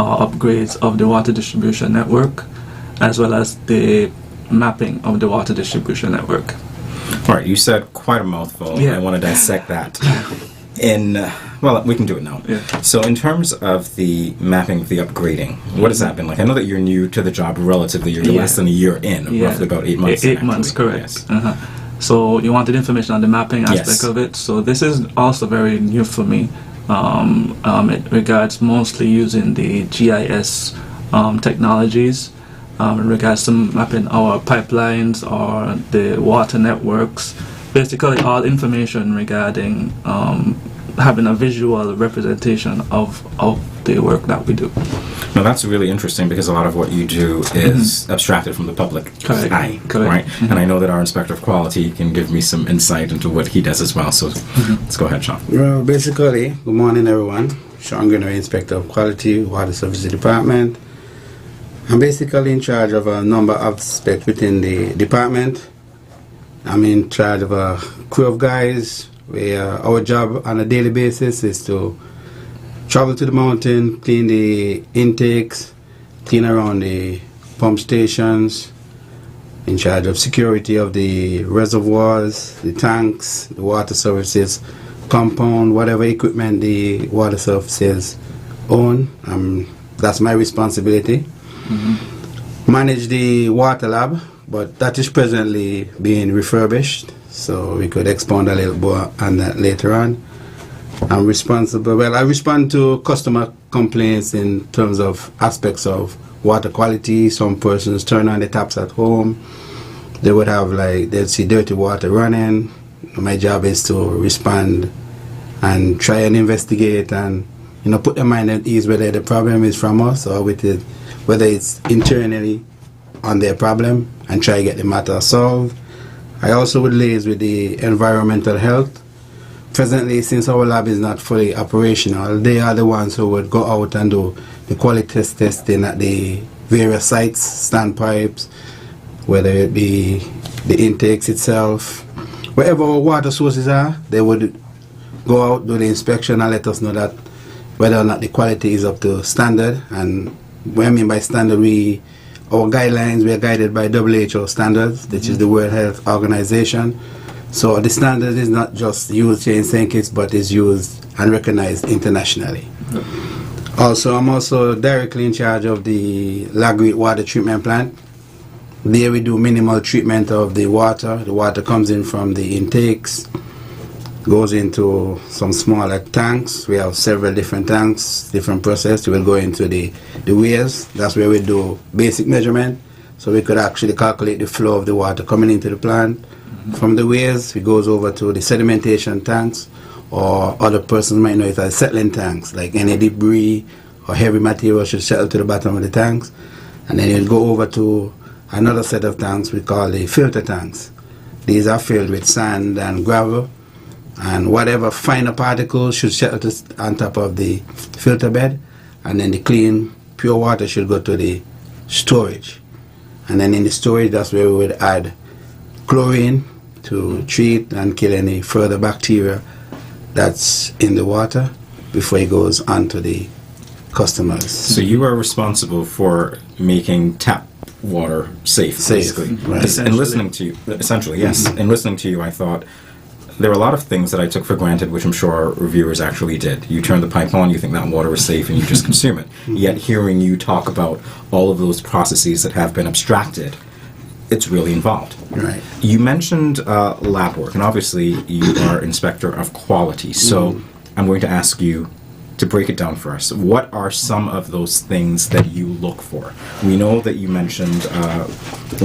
upgrades of the water distribution network, as well as the mapping of the water distribution network. All right, you said quite a mouthful. Yeah. I want to dissect that. Well, we can do it now. Yeah. So in terms of the mapping, the upgrading, what has that been like? I know that you're new to the job relatively. You're less than a year in, roughly about 8 months. 8 months, correct. Yes. So you wanted information on the mapping aspect Yes. of it. So this is also very new for me. It regards mostly using the GIS technologies in regards to mapping our pipelines or the water networks. Basically, all information regarding having a visual representation of the work that we do. Now that's really interesting because a lot of what you do is abstracted from the public Correct. eye, Correct. right? And I know that our inspector of quality can give me some insight into what he does as well. So let's go ahead, Sean. Well, basically, good morning, everyone. Sean Greenaway, Inspector of Quality, Water Services Department. I'm basically in charge of a number of aspects within the department. I'm in charge of a crew of guys where our job on a daily basis is to travel to the mountain, clean the intakes, clean around the pump stations, in charge of security of the reservoirs, the tanks, the water services compound, whatever equipment the water services own. That's my responsibility. Manage the water lab, but that is presently being refurbished, so we could expound a little more on that later on. I respond to customer complaints in terms of aspects of water quality. Some persons turn on the taps at home. They would have they'd see dirty water running. My job is to respond and try and investigate and put their mind at ease whether the problem is from us or whether it's internally on their problem, and try to get the matter solved. I also would liaise with the environmental health. Presently, since our lab is not fully operational, they are the ones who would go out and do the quality testing at the various sites, standpipes, whether it be the intakes itself. Wherever our water sources are, they would go out, do the inspection, and let us know that whether or not the quality is up to standard. And what I mean by standard, our guidelines, we are guided by WHO standards, which is the World Health Organization. So the standard is not just used here in St. Kitts, but is used and recognized internationally. Also, I'm also directly in charge of the Lagreet water treatment plant. There we do minimal treatment of the water. The water comes in from the intakes, goes into some smaller tanks. We have several different tanks, different process. We will go into the weirs. That's where we do basic measurement, so we could actually calculate the flow of the water coming into the plant. From the weirs, it goes over to the sedimentation tanks, or other persons might know it as settling tanks, like any debris or heavy material should settle to the bottom of the tanks. And then it'll go over to another set of tanks we call the filter tanks. These are filled with sand and gravel, and whatever finer particles should settle on top of the filter bed, and then the clean, pure water should go to the storage. And then in the storage, that's where we would add chlorine to treat and kill any further bacteria that's in the water before it goes on to the customers. So you are responsible for making tap water safe, basically. Right. And listening to you, essentially, yes. And listening to you, I thought there were a lot of things that I took for granted, which I'm sure our reviewers actually did. You turn the pipe on, you think that water is safe, and you just consume it. Yet hearing you talk about all of those processes that have been abstracted, it's really involved. Right. You mentioned lab work, and obviously you are inspector of quality. So I'm going to ask you to break it down for us. What are some of those things that you look for? We know that you mentioned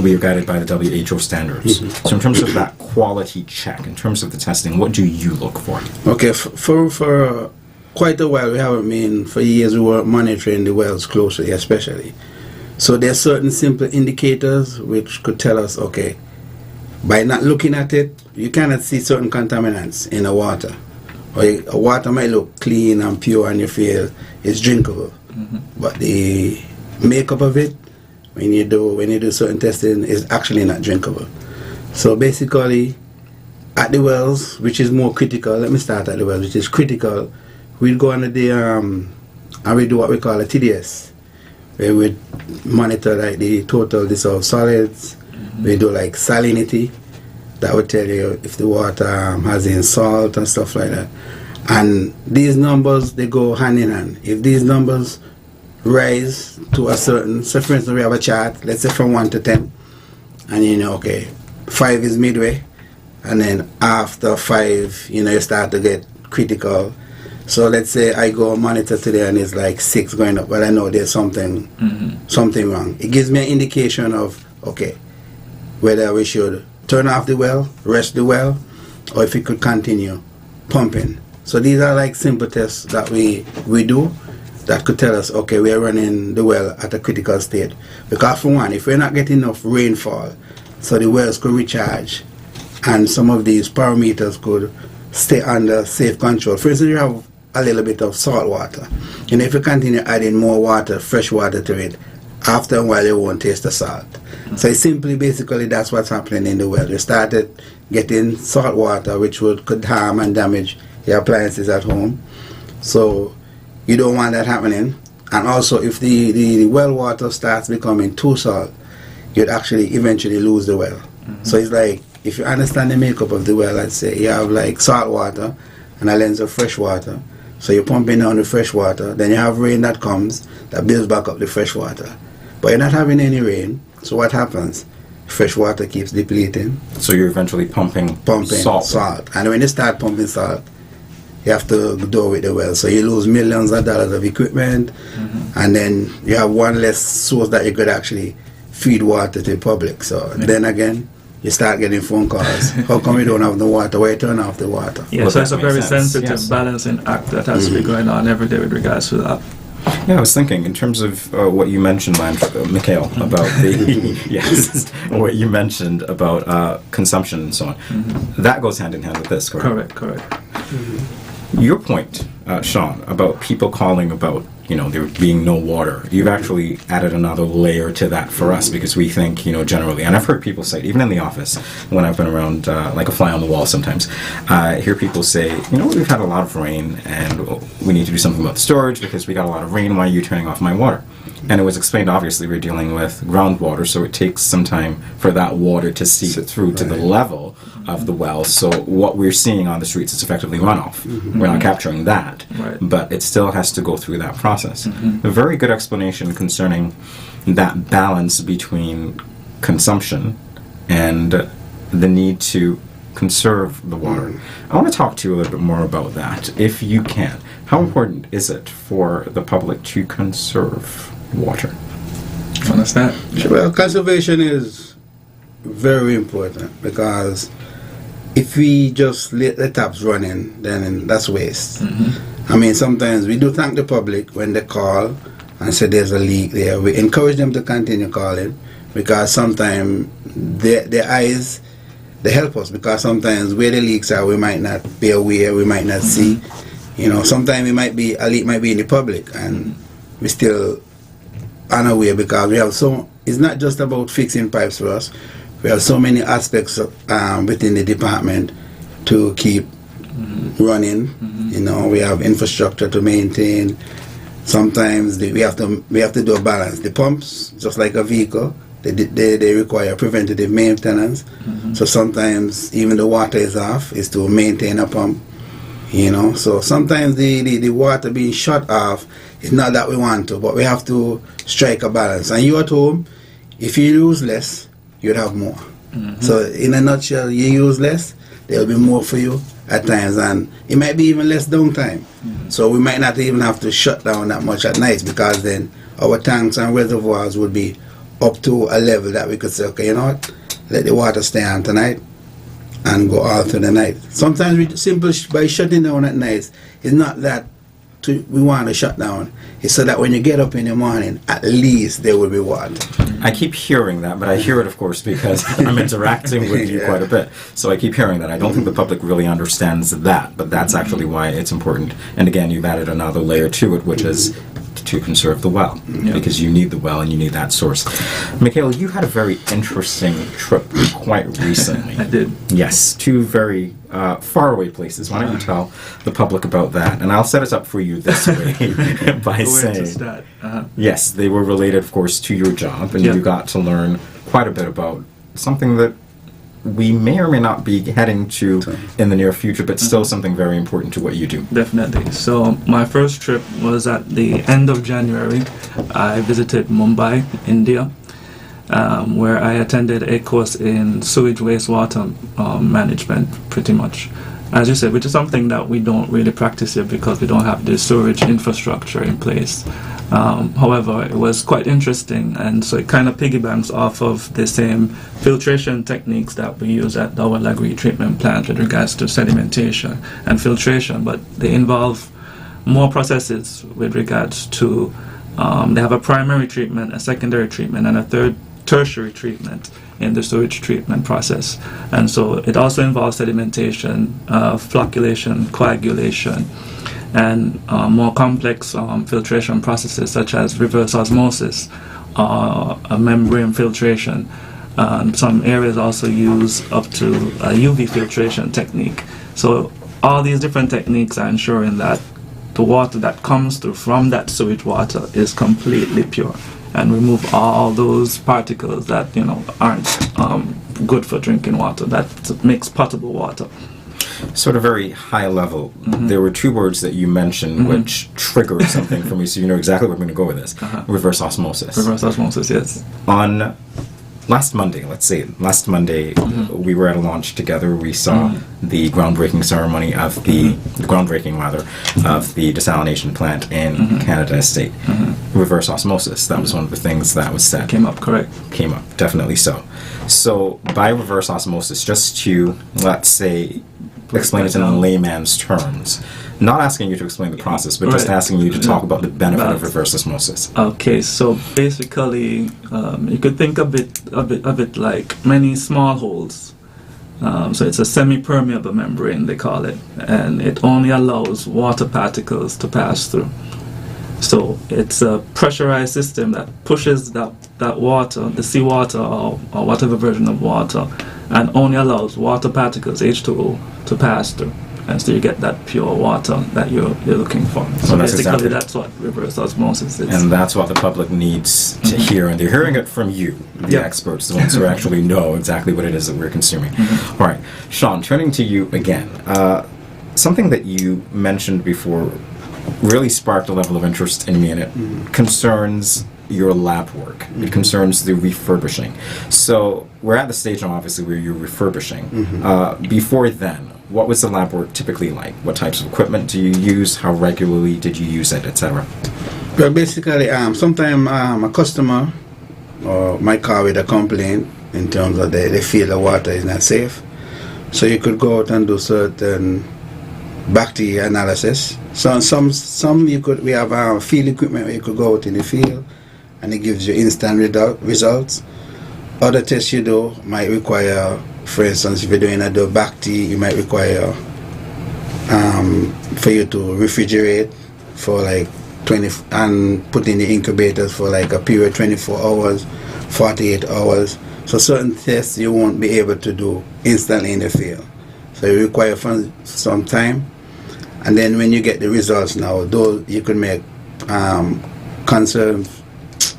we are guided by the WHO standards. So in terms of that quality check, in terms of the testing, what do you look for? Okay, for quite a while, we haven't been, for years we were monitoring the wells closely, especially. So there are certain simple indicators which could tell us, okay, by not looking at it, you cannot see certain contaminants in the water. Or a water might look clean and pure and you feel it's drinkable. But the makeup of it, when you do certain testing, is actually not drinkable. So basically, at the wells, which is more critical, let me start at the wells, which is critical, we'll go under the and we do what we call a TDS, where we monitor like the total dissolved solids. We do like salinity, that would tell you if the water has any salt and stuff like that. And these numbers, they go hand in hand. If these numbers rise to a certain, so for instance we have a chart, let's say from 1 to 10, and you know, okay, 5 is midway, and then after 5, you know, you start to get critical. So let's say I go monitor today and it's like 6 going up, well I know there's something wrong. It gives me an indication of, okay, whether we should turn off the well, rest the well, or if we could continue pumping. So these are like simple tests that we do that could tell us, okay, we are running the well at a critical state. Because for one, if we're not getting enough rainfall, so the wells could recharge, and some of these parameters could stay under safe control. For instance, you have a little bit of salt water. And if you continue adding more water, fresh water to it, after a while you won't taste the salt. So it's simply, basically, that's what's happening in the well. You started getting salt water, which could harm and damage your appliances at home. So you don't want that happening. And also, if the well water starts becoming too salt, you'd actually eventually lose the well. So it's like, if you understand the makeup of the well, let's say you have like salt water and a lens of fresh water. So you're pumping down the fresh water, then you have rain that comes that builds back up the fresh water. But you're not having any rain, so what happens? Fresh water keeps depleting. So you're eventually pumping salt. And when you start pumping salt, you have to do with the well. So you lose millions of dollars of equipment, and then you have one less source that you could actually feed water to the public. So then again, you start getting phone calls. How come we don't have the water? Why turn off the water? Yeah, Well, so it's a that makes very sense. sensitive Yes. balancing act that has to be going on every day with regards to that. Yeah, I was thinking in terms of what you mentioned, Mikhail, about the yes, what you mentioned about consumption and so on. That goes hand in hand with this, correct? Correct. Your point, Sean, about people calling about, you know, there being no water. You've actually added another layer to that for us, because we think, you know, generally, and I've heard people say, even in the office, when I've been around like a fly on the wall sometimes, I hear people say, you know, we've had a lot of rain and we need to do something about the storage because we got a lot of rain. Why are you turning off my water? And it was explained, obviously, we're dealing with groundwater, so it takes some time for that water to seep through to the level of the well. So what we're seeing on the streets is effectively runoff. We're not capturing that, Right. but it still has to go through that process. A very good explanation concerning that balance between consumption and the need to conserve the water. I want to talk to you a little bit more about that, if you can. How important is it for the public to conserve water? Understand? Well, conservation is very important, because if we just let the taps running, then that's waste. I mean, sometimes we do thank the public when they call and say there's a leak there. We encourage them to continue calling, because sometimes their eyes, they help us, because sometimes where the leaks are, we might not be aware, we might not see. You know, sometimes a leak might be in the public and we still unaware, because we have it's not just about fixing pipes for us. We have so many aspects within the department to keep running. You know, we have infrastructure to maintain. Sometimes we have to do a balance. The pumps, just like a vehicle, they require preventative maintenance. So sometimes even the water is off, is to maintain a pump. You know, so sometimes the water being shut off is not that we want to, but we have to strike a balance. And you at home, if you use less, you'd have more. So in a nutshell, you use less, there'll be more for you at times, and it might be even less downtime. So we might not even have to shut down that much at night, because then our tanks and reservoirs would be up to a level that we could say, okay, you know what, let the water stay on tonight and go all through the night. Sometimes we simply, by shutting down at night, it's not that we want to shut down. It's so that when you get up in the morning, at least there will be water. I keep hearing that, but I hear it, of course, because I'm interacting with you quite a bit. So I keep hearing that. I don't think the public really understands that, but that's actually why it's important. And again, you've added another layer to it, which is to conserve the well, because you need the well and you need that source. Mikhail, you had a very interesting trip quite recently. I did. Yes, two very faraway places. Why don't you tell the public about that? And I'll set it up for you this way by saying, yes, they were related, of course, to your job, and you got to learn quite a bit about something that we may or may not be heading to in the near future, but still something very important to what you do. Definitely. So my first trip was at the end of January. I visited Mumbai, India, where I attended a course in sewage wastewater management, pretty much. As you said, which is something that we don't really practice here because we don't have the sewage infrastructure in place. However, it was quite interesting, and so it kind of piggybacks off of the same filtration techniques that we use at our Lagri treatment plant with regards to sedimentation and filtration, but they involve more processes with regards to, they have a primary treatment, a secondary treatment, and a tertiary treatment in the sewage treatment process. And so it also involves sedimentation, flocculation, coagulation, and more complex filtration processes such as reverse osmosis, a membrane filtration. Some areas also use up to a UV filtration technique. So all these different techniques are ensuring that the water that comes through from that sewage water is completely pure and remove all those particles that aren't good for drinking water, that makes potable water. Sort of very high level, there were two words that you mentioned which triggered something for me, so you know exactly where we're going to go with this. Reverse osmosis. Reverse osmosis, yes. On last Monday, we were at a launch together. We saw the groundbreaking ceremony of the groundbreaking of the desalination plant in Canada Estate. Reverse osmosis, that was one of the things that was said. Came up, correct. Came up, definitely so. So by reverse osmosis, just to, let's say, explain it in layman's terms, not asking you to explain the process, but just asking you to talk about the benefit of reverse osmosis. Okay, so basically, you could think of it like many small holes. So it's a semi-permeable membrane, they call it, and it only allows water particles to pass through. So it's a pressurized system that pushes that water, the seawater or whatever version of water, and only allows water particles, H2O, to pass through. And so you get that pure water that you're looking for. So basically that's what reverse osmosis is. And that's what the public needs to hear, and they're hearing it from you, the experts, the ones who actually know exactly what it is that we're consuming. All right, Sean, turning to you again, something that you mentioned before really sparked a level of interest in me, and it concerns your lab work. It concerns the refurbishing. So we're at the stage now, obviously, where you're refurbishing. Before then, what was the lab work typically like? What types of equipment do you use? How regularly did you use it, etc.? Well, basically, sometimes a customer might call with a complaint in terms of they feel the water is not safe. So you could go out and do certain bacteria analysis. So some we have field equipment where you could go out in the field and it gives you instant results. Other tests you do might require, for instance, if you're doing a bacteria, you might require for you to refrigerate for like 20 and put in the incubators for like a period 24 hours, 48 hours. So certain tests you won't be able to do instantly in the field. So you require some time. And then when you get the results now, those you can make conserve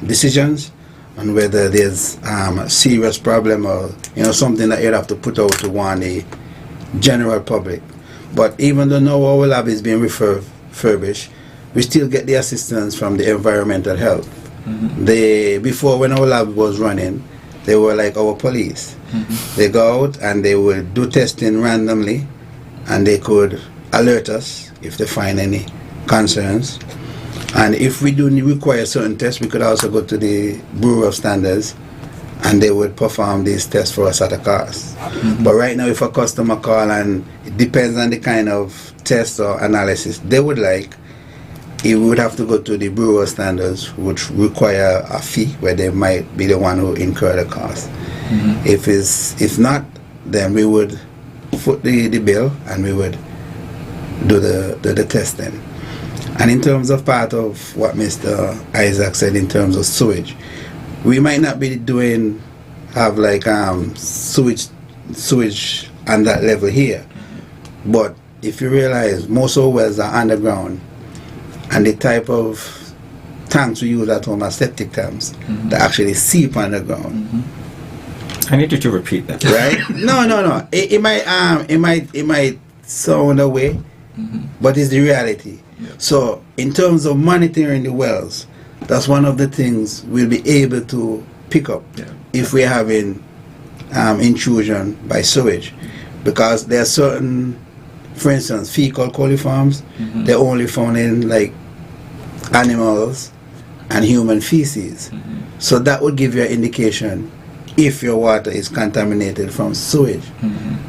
decisions on whether there's a serious problem or something that you'd have to put out to warn the general public. But even though now our lab is being refurbished, we still get the assistance from the environmental health. Before, when our lab was running, they were like our police. They go out and they would do testing randomly, and they could alert us if they find any concerns. And if we do require certain tests, we could also go to the Bureau of Standards and they would perform these tests for us at a cost. But right now, if a customer call, and it depends on the kind of test or analysis they would like, it would have to go to the Bureau of Standards, which require a fee where they might be the one who incur the cost. If not, then we would foot the bill and we would do the testing. And in terms of part of what Mr. Isaac said in terms of sewage, we might not be have like sewage on that level here. But if you realize most of our wells are underground, and the type of tanks we use at home are septic tanks that actually seep underground. I need you to repeat that. Right? No. It might sound away, but it's the reality. Yeah. So in terms of monitoring the wells, that's one of the things we'll be able to pick up if we're having intrusion by sewage, because there are certain, for instance, fecal coliforms. They're only found in like animals and human feces. So that would give you an indication if your water is contaminated from sewage.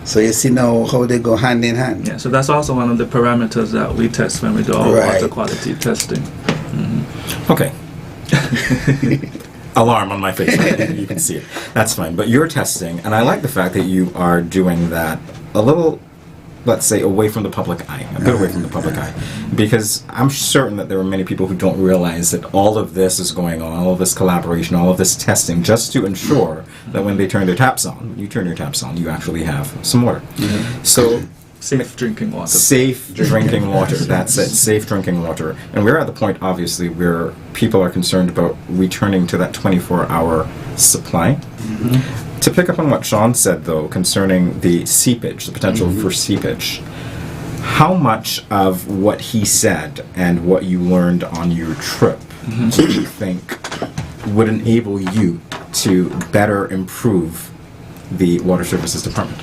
So you see now how they go hand in hand. Yeah, so that's also one of the parameters that we test when we do our water quality testing. Okay. Alarm on my face. You can see it. That's fine. But you're testing, and I like the fact that you are doing that a little, let's say, away from the public eye, a bit away from the public eye, because I'm certain that there are many people who don't realize that all of this is going on, all of this collaboration, all of this testing, just to ensure that when they turn their taps on, when you turn your taps on, you actually have some water. So safe drinking water. Safe drinking water. That's it. Safe drinking water. And we're at the point, obviously, where people are concerned about returning to that 24-hour supply. To pick up on what Sean said, though, concerning the seepage, the potential for seepage, how much of what he said and what you learned on your trip do you think would enable you to better improve the Water Services Department?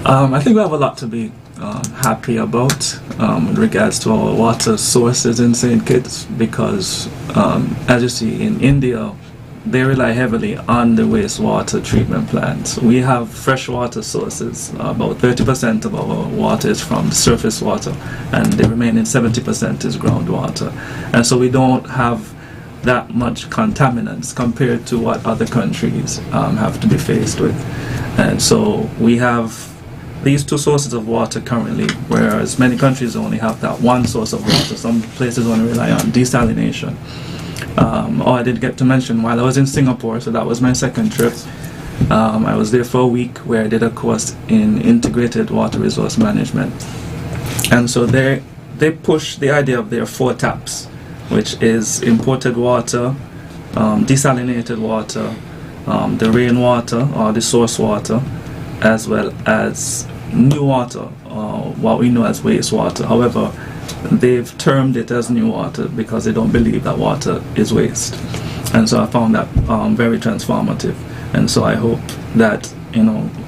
I think we have a lot to be happy about in regards to our water sources in St. Kitts, because as you see in India, they rely heavily on the wastewater treatment plants. We have freshwater sources. About 30% of our water is from surface water, and the remaining 70% is groundwater. And so we don't have that much contaminants compared to what other countries have to be faced with. And so we have these two sources of water currently, whereas many countries only have that one source of water. Some places only rely on desalination. I did get to mention, while I was in Singapore, so that was my second trip, I was there for a week where I did a course in integrated water resource management. And so they push the idea of their 4 taps, which is imported water, desalinated water, the rainwater or the source water, as well as new water, what we know as wastewater. However, they've termed it as new water because they don't believe that water is waste. And so I found that very transformative. And so I hope that,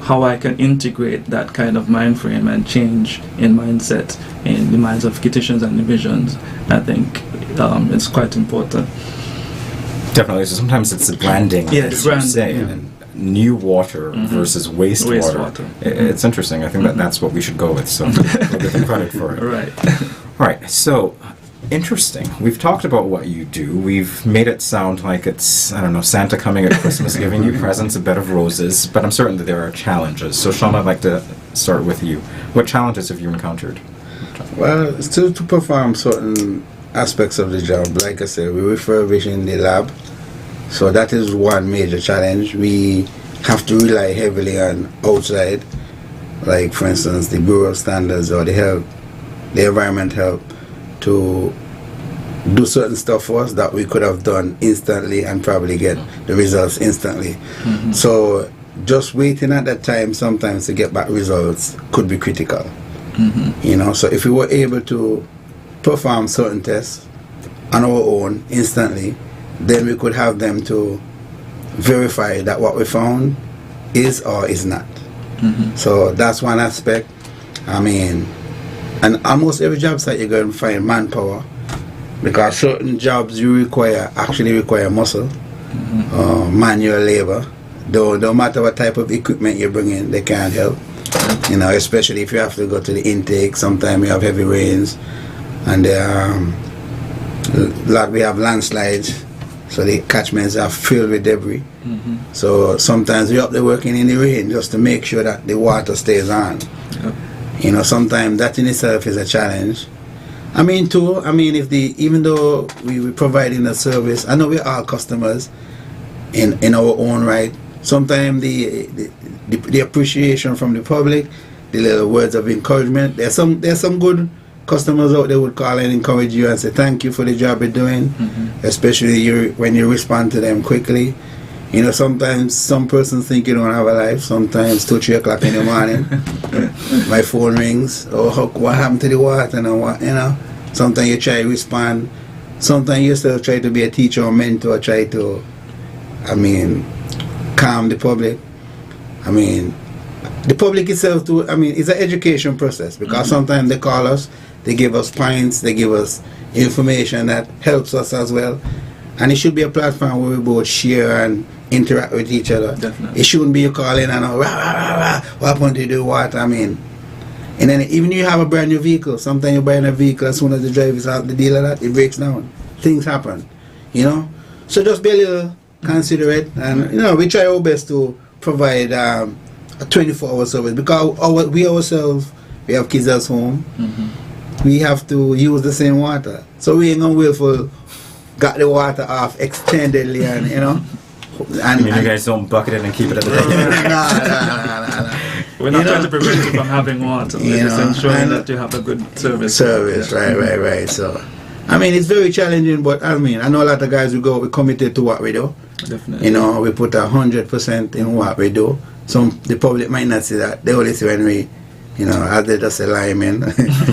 how I can integrate that kind of mind frame and change in mindset in the minds of Kittitians and divisions, I think it's quite important. Definitely. So sometimes it's the branding, as you say, new water versus wastewater. It's interesting. I think that's what we should go with. So we'll give you credit for it. Right. All right. So interesting. We've talked about what you do. We've made it sound like it's, I don't know, Santa coming at Christmas giving you presents, a bed of roses. But I'm certain that there are challenges. So Sean, I'd like to start with you. What challenges have you encountered? Well, still to perform certain aspects of the job. Like I said, we're refurbishing the lab. So that is one major challenge. We have to rely heavily on outside, like for instance the Bureau of Standards or the environment help to do certain stuff for us that we could have done instantly and probably get the results instantly. So just waiting at that time sometimes to get back results could be critical. So if we were able to perform certain tests on our own instantly, then we could have them to verify that what we found is or is not. So that's one aspect. I mean, and almost every job site you're going to find manpower, because certain jobs you actually require muscle, manual labor. No matter what type of equipment you bring in, they can't help. Especially if you have to go to the intake. Sometimes you have heavy rains, and we have landslides. So the catchments are filled with debris. So sometimes we're up there working in the rain just to make sure that the water stays on. Sometimes that in itself is a challenge. I mean, too, if even though we providing a service, I know we're all customers in our own right. Sometimes the appreciation from the public, the little words of encouragement. There's some good customers out there would call and encourage you and say thank you for the job you're doing, especially when you respond to them quickly. You know, sometimes some persons think you don't have a life. Sometimes 2, 3 o'clock in the morning, my phone rings. Oh, what happened to the water? And what, you know. Sometimes you try to respond. Sometimes you still try to be a teacher or mentor, try to, calm the public. The public itself too. It's an education process because sometimes they call us, they give us points, they give us information that helps us as well. And it should be a platform where we both share and interact with each other. Definitely. It shouldn't be you calling and rah, rah, rah, rah, what happened to do what? And then even if you have a brand new vehicle, sometimes you're buying a vehicle, as soon as the driver is out the dealer, that it breaks down. Things happen, you know. So just be a little considerate, and we try our best to provide a 24-hour service because we ourselves, we have kids at home. We have to use the same water, so we ain't gonna wait for got the water off extendedly, and And you guys don't bucket it and keep it at the tank. No. We're not trying to prevent you from having water. We're just ensuring that you have a good service. Right. So, it's very challenging, but I know a lot of guys we're committed to what we do. Definitely. We put 100% in what we do. The public might not see that. They only see when we, as they just say linemen,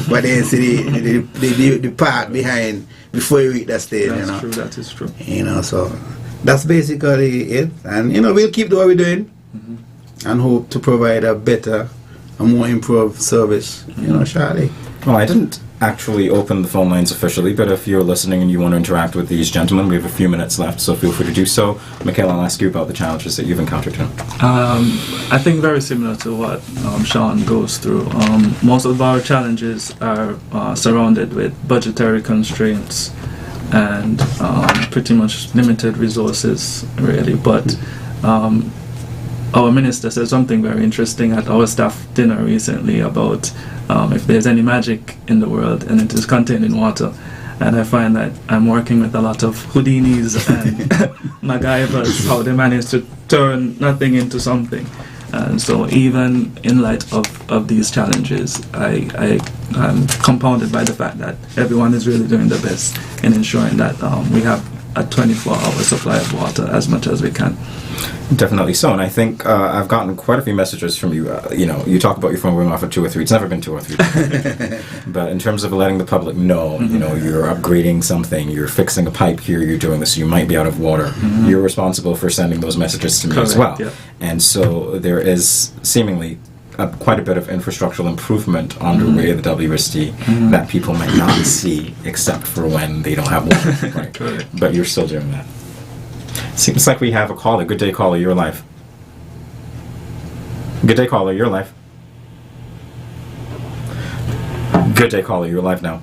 but they see the part behind before you reach that stage. That's true. That is true. So that's basically it. And we'll keep doing what we're doing. And hope to provide a better, a more improved service, shortly. Well, I didn't actually open the phone lines officially, but if you're listening and you want to interact with these gentlemen, we have a few minutes left, so feel free to do so. Michaela, I'll ask you about the challenges that you've encountered now. I think very similar to what Sean goes through. Most of our challenges are surrounded with budgetary constraints and pretty much limited resources, really, but our minister said something very interesting at our staff dinner recently about if there's any magic in the world, and it is contained in water. And I find that I'm working with a lot of Houdinis and MacGyvers, how they manage to turn nothing into something. And so even in light of these challenges, I'm compounded by the fact that everyone is really doing their best in ensuring that we have a 24-hour supply of water as much as we can. Definitely so, and I think I've gotten quite a few messages from you. You talk about your phone going off at 2 or 3. It's never been 2 or 3. But in terms of letting the public know, you're upgrading something, you're fixing a pipe here, you're doing this, you might be out of water. You're responsible for sending those messages to me as well. Yeah. And so there is seemingly quite a bit of infrastructural improvement underway at the WSD that people might not see except for when they don't have water. Right? Correct. But you're still doing that. Seems like we have a caller. Good day, caller. You're live. Good day, caller. You're live. Good day, caller. You're live now.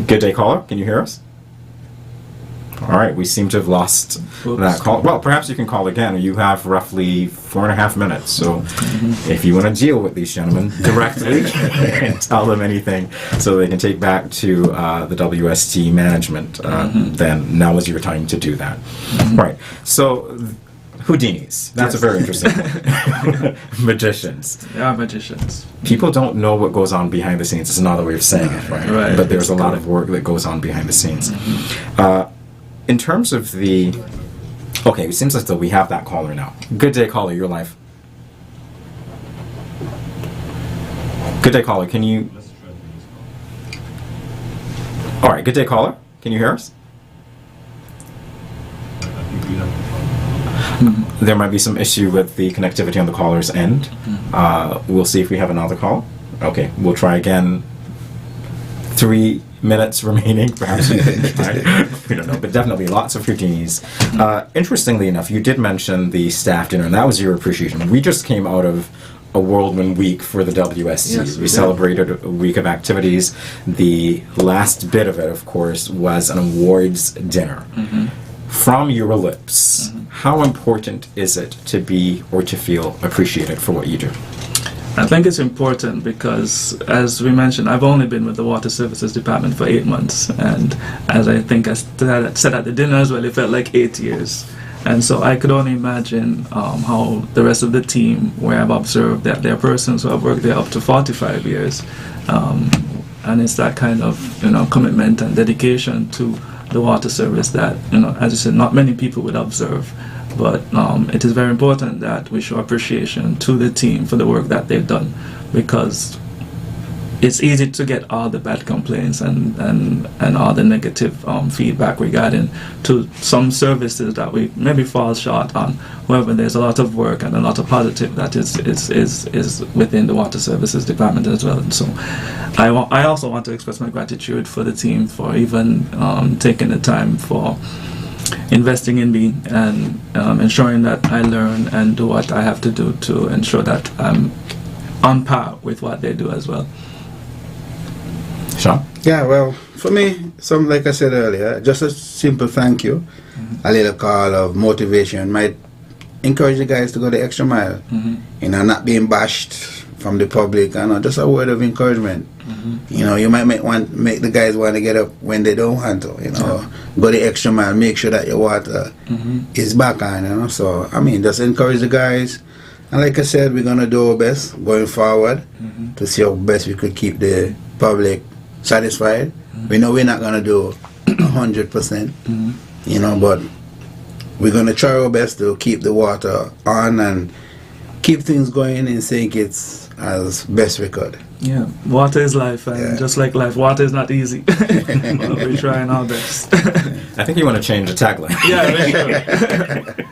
Good day, caller. Can you hear us? All right, we seem to have lost that call. Well, perhaps you can call again. You have roughly 4.5 minutes. So if you want to deal with these gentlemen directly and tell them anything so they can take back to the WST management, then now is your time to do that. Right. So Houdinis. That's a very interesting one. Magicians. They are magicians. People don't know what goes on behind the scenes. It's another way of saying it, right? But there's a lot of work that goes on behind the scenes. In terms of the... Okay, it seems as though we have that caller now. Good day, caller. You're live. Good day, caller. Can you... All right, good day, caller. Can you hear us? There might be some issue with the connectivity on the caller's end. We'll see if we have another call. Okay, we'll try again. 3 minutes remaining, perhaps we can try. We don't know, but definitely lots of Houdinis. Interestingly enough, you did mention the staff dinner, and that was your appreciation. We just came out of a whirlwind week for the WSC. Yes, we celebrated a week of activities. The last bit of it, of course, was an awards dinner. From your lips, how important is it to be or to feel appreciated for what you do? I think it's important because, as we mentioned, I've only been with the Water Services Department for 8 months, and as I think I said at the dinner as well, it felt like 8 years. And so I could only imagine how the rest of the team, where I've observed that there are persons who have worked there up to 45 years, and it's that kind of commitment and dedication to the water service that, as you said, not many people would observe. But it is very important that we show appreciation to the team for the work that they've done, because it's easy to get all the bad complaints and all the negative feedback regarding to some services that we maybe fall short on. However, there's a lot of work and a lot of positive that is within the Water Services Department as well. And so I also want to express my gratitude for the team for even taking the time for investing in me and ensuring that I learn and do what I have to do to ensure that I'm on par with what they do as well. Sean? Yeah, well, for me, like I said earlier, just a simple thank you, a little call of motivation might encourage the guys to go the extra mile. Not being bashed from the public, just a word of encouragement. You might make the guys want to get up when they don't want to, go the extra mile, make sure that your water is back on, So, just encourage the guys. And like I said, we're going to do our best going forward to see how best we could keep the public satisfied. We know we're not going to do 100%, but we're going to try our best to keep the water on and keep things going in St. Kitts as best we could. Yeah, water is life, and just like life, water is not easy. But we're trying our best. I think you want to change the tagline. Yeah, sure.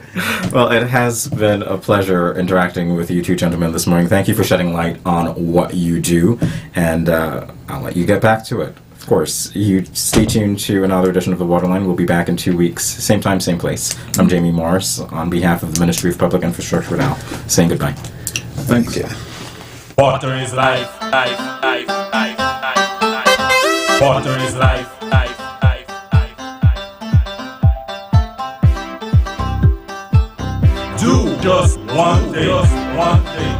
Well, it has been a pleasure interacting with you two gentlemen this morning. Thank you for shedding light on what you do, and I'll let you get back to it. Of course, you stay tuned to another edition of The Waterline. We'll be back in 2 weeks. Same time, same place. I'm Jamie Morris, on behalf of the Ministry of Public Infrastructure now, saying goodbye. Thanks. Water is life, life, life, life, life, life. Water is life, life, life, life, life. Do just one thing,